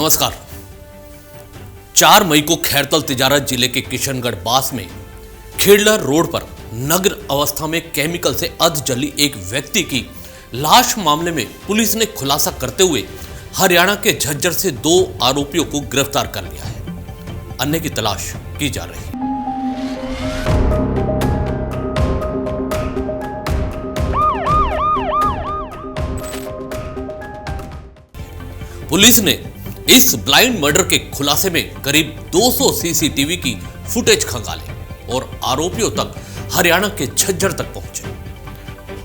नमस्कार। 4 मई को खैरतल तिजारत जिले के किशनगढ़ बास में खेड़ला रोड पर नग्न अवस्था में केमिकल से अध जली एक व्यक्ति की लाश मामले में पुलिस ने खुलासा करते हुए हरियाणा के झज्जर से 2 आरोपियों को गिरफ्तार कर लिया है। अन्य की तलाश की जा रही है। पुलिस ने इस ब्लाइंड मर्डर के खुलासे में करीब 200 सीसीटीवी की फुटेज खंगाले और आरोपियों तक हरियाणा के झज्जर तक पहुंचे।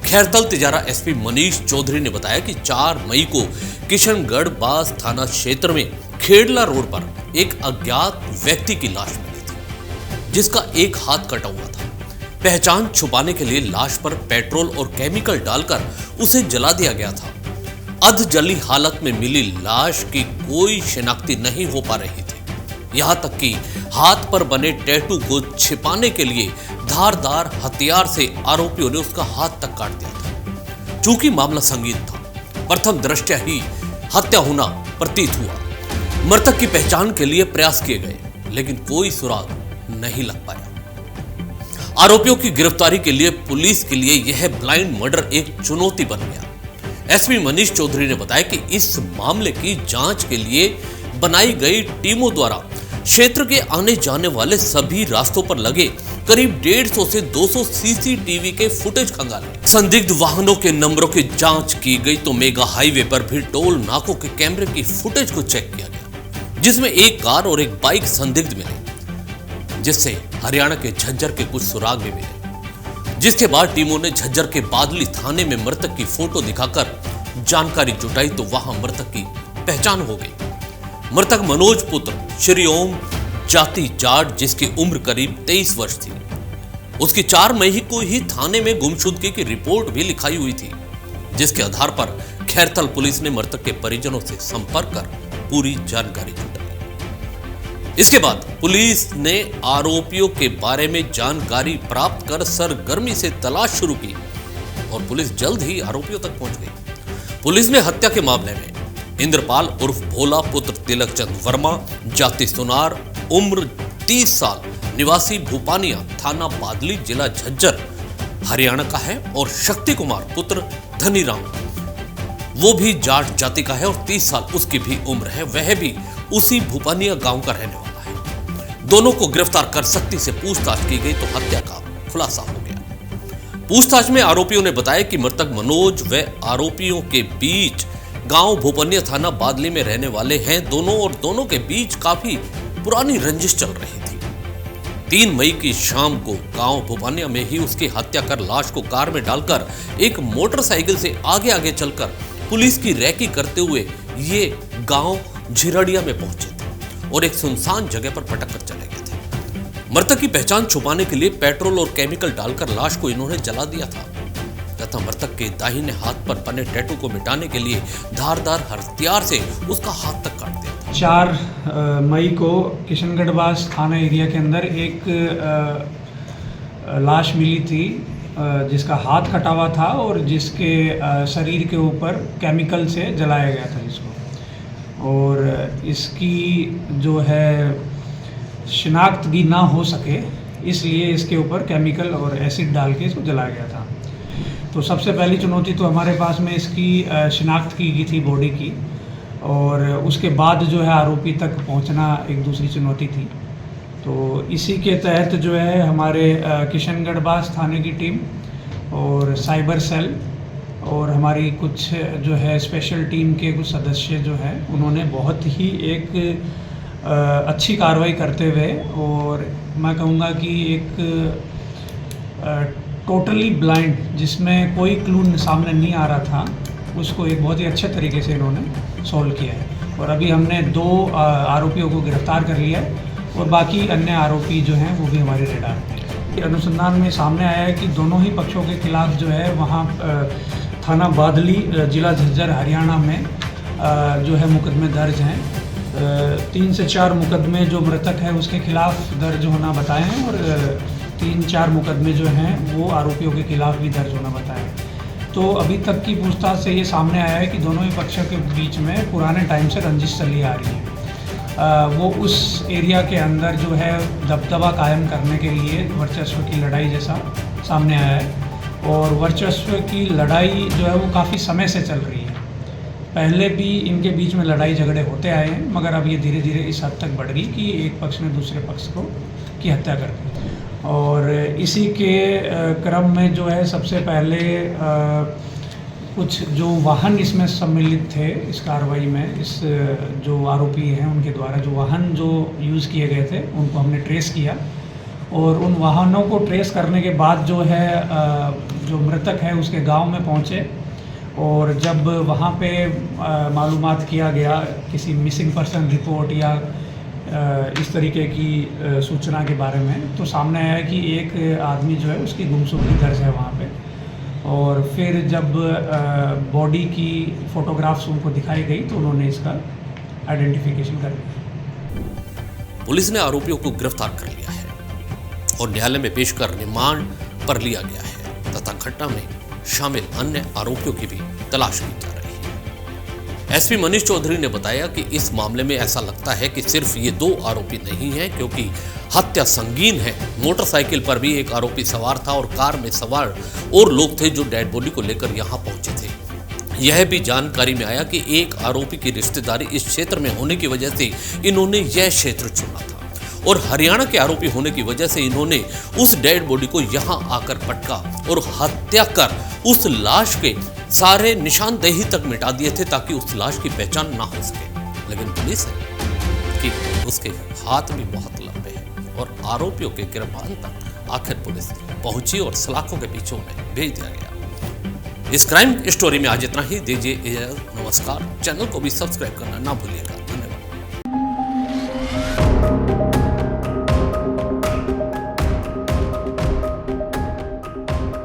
खैरतल तिजारा एसपी मनीष चौधरी ने बताया कि 4 मई को किशनगढ़ बास थाना क्षेत्र में खेड़ला रोड पर एक अज्ञात व्यक्ति की लाश मिली थी, जिसका एक हाथ कटा हुआ था। पहचान छुपाने के लिए लाश पर पेट्रोल और केमिकल डालकर उसे जला दिया गया था। अध जली हालत में मिली लाश की कोई शिनाख्ती नहीं हो पा रही थी। यहां तक कि हाथ पर बने टैटू को छिपाने के लिए धारदार हथियार से आरोपियों ने उसका हाथ तक काट दिया था। चूंकि मामला संगीन था, प्रथम दृष्टया ही हत्या होना प्रतीत हुआ। मृतक की पहचान के लिए प्रयास किए गए, लेकिन कोई सुराग नहीं लग पाया। आरोपियों की गिरफ्तारी के लिए पुलिस के लिए यह ब्लाइंड मर्डर एक चुनौती बन गया। एसपी मनीष चौधरी ने बताया कि इस मामले की जांच के लिए बनाई गई टीमों द्वारा क्षेत्र के आने जाने वाले सभी रास्तों पर लगे करीब 150 से 200 सीसीटीवी के फुटेज खंगाले। संदिग्ध वाहनों के नंबरों की जांच की गई तो मेगा हाईवे पर भी टोल नाकों के कैमरे की फुटेज को चेक किया गया, जिसमें एक कार और एक बाइक संदिग्ध मिले, जिससे हरियाणा के झज्जर के कुछ सुराग भी मिले। जिसके बाद टीमों ने झज्जर के बादली थाने में मृतक की फोटो दिखाकर जानकारी जुटाई तो वहां मृतक की पहचान हो गई। मृतक मनोज पुत्र श्री ओम जाति जाट, जिसकी उम्र करीब 23 वर्ष थी। उसकी 4 मई को ही थाने में गुमशुदगी की रिपोर्ट भी लिखाई हुई थी, जिसके आधार पर खैरतल पुलिस ने मृतक के परिजनों से संपर्क कर पूरी जानकारी जुटाई। इसके बाद पुलिस ने आरोपियों के बारे में जानकारी प्राप्त कर सरगर्मी से तलाश शुरू की और पुलिस जल्द ही आरोपियों तक पहुंच गई। पुलिस ने हत्या के मामले में इंद्रपाल उर्फ भोला पुत्र तिलक चंद वर्मा, जाति सुनार, उम्र 30 साल, निवासी भूपानिया, थाना बादली, जिला झज्जर, हरियाणा का है, और शक्ति कुमार पुत्र धनीराम, वो भी जाट जाति का है और 30 साल उसकी भी उम्र है, वह भी उसी भूपानिया गांव का रहने वाला है। दोनों को गिरफ्तार कर सख्ती से पूछताछ की गई तो हत्या का खुलासा हो गया। पूछताछ में आरोपियों ने बताया कि मृतक मनोज व आरोपियों के बीच गांव भूपानिया थाना बादली में रहने वाले हैं दोनों, और दोनों के बीच काफी पुरानी रंजिश चल रही थी। 3 मई की शाम को गांव भूपानिया में ही उसकी हत्या कर लाश को कार में डालकर एक मोटरसाइकिल से आगे आगे चलकर पुलिस की रैकी करते हुए ये गांव झिरड़िया में पहुंचे थे और एक सुनसान जगह पर पटक कर चले गए थे। मृतक की पहचान छुपाने के लिए पेट्रोल और केमिकल डालकर लाश को इन्होंने जला दिया था तथा मृतक के दाहिने हाथ पर बने टैटू को मिटाने के लिए धारदार हथियार से उसका हाथ तक काट दिया था। 4 मई को किशनगढ़ थाना एरिया के अंदर एक लाश मिली थी, जिसका हाथ कटा हुआ था और जिसके शरीर के ऊपर केमिकल से जलाया गया था इसको, और इसकी जो है शिनाख्त भी ना हो सके इसलिए इसके ऊपर केमिकल और एसिड डाल के इसको जलाया गया था। तो सबसे पहली चुनौती तो हमारे पास में इसकी शिनाख्त की गई थी बॉडी की, और उसके बाद जो है आरोपी तक पहुंचना एक दूसरी चुनौती थी। तो इसी के तहत जो है हमारे किशनगढ़ बास थाने की टीम और साइबर सेल और हमारी कुछ जो है स्पेशल टीम के कुछ सदस्य जो हैं उन्होंने बहुत ही एक अच्छी कार्रवाई करते हुए, और मैं कहूँगा कि एक टोटली ब्लाइंड जिसमें कोई क्लू सामने नहीं आ रहा था, उसको एक बहुत ही अच्छे तरीके से इन्होंने सॉल्व किया है। और अभी हमने 2 आरोपियों को गिरफ्तार कर लिया है और बाकी अन्य आरोपी जो हैं वो भी हमारे रेडार पे। अनुसंधान में सामने आया है कि दोनों ही पक्षों के खिलाफ जो है वहाँ थाना बादली, जिला झज्जर, हरियाणा में जो है मुकदमे दर्ज हैं। 3 से 4 मुकदमे जो मृतक है उसके खिलाफ दर्ज होना बताए हैं, और 3-4 मुकदमे जो हैं वो आरोपियों के खिलाफ भी दर्ज होना बताए हैं। तो अभी तक की पूछताछ से ये सामने आया है कि दोनों ही पक्षों के बीच में पुराने टाइम से रंजिश चली आ रही है। वो उस एरिया के अंदर जो है दबदबा कायम करने के लिए वर्चस्व की लड़ाई जैसा सामने आया है। और वर्चस्व की लड़ाई जो है वो काफ़ी समय से चल रही है। पहले भी इनके बीच में लड़ाई झगड़े होते आए हैं, मगर अब ये धीरे धीरे इस हद तक बढ़ गई कि एक पक्ष ने दूसरे पक्ष की हत्या कर दी। और इसी के क्रम में जो है सबसे पहले कुछ जो वाहन इसमें सम्मिलित थे इस कार्रवाई में, इस जो आरोपी हैं उनके द्वारा जो वाहन जो यूज़ किए गए थे उनको हमने ट्रेस किया। और उन वाहनों को ट्रेस करने के बाद जो है जो मृतक है उसके गांव में पहुंचे। और जब वहाँ पे मालूमात किया गया किसी मिसिंग पर्सन रिपोर्ट या इस तरीके की सूचना के बारे में, तो सामने आया कि एक आदमी जो है उसकी गुमशुदगी दर्ज है वहाँ पे। और फिर जब बॉडी की फ़ोटोग्राफ्स उनको दिखाई गई तो उन्होंने इसका आइडेंटिफिकेशन कर लिया। पुलिस ने आरोपियों को गिरफ्तार कर लिया है और न्यायालय में पेश कर रिमांड पर लिया गया है तथा घटना में शामिल अन्य आरोपियों की भी तलाश की जा रही है। एसपी मनीष चौधरी ने बताया कि इस मामले में ऐसा लगता है कि सिर्फ ये 2 आरोपी नहीं हैं, क्योंकि हत्या संगीन है। मोटरसाइकिल पर भी एक आरोपी सवार था और कार में सवार और लोग थे जो डेड बॉडी को लेकर यहां पहुंचे थे। यह भी जानकारी में आया कि एक आरोपी की रिश्तेदारी इस क्षेत्र में होने की वजह से इन्होंने यह क्षेत्र चुना था और हरियाणा के आरोपी होने की वजह से इन्होंने उस डेड बॉडी को यहां आकर पटका और हत्या कर उस लाश के सारे निशानदेही तक मिटा दिए थे ताकि उस लाश की पहचान ना हो सके। लेकिन पुलिस है कि उसके हाथ भी बहुत लंबे हैं और आरोपियों के गिरफ्तार तक आखिर पुलिस पहुंची और सलाखों के पीछे में भेज दिया गया। इस क्राइम स्टोरी में आज इतना ही। दीजिए नमस्कार। चैनल को भी सब्सक्राइब करना ना भूलिएगा।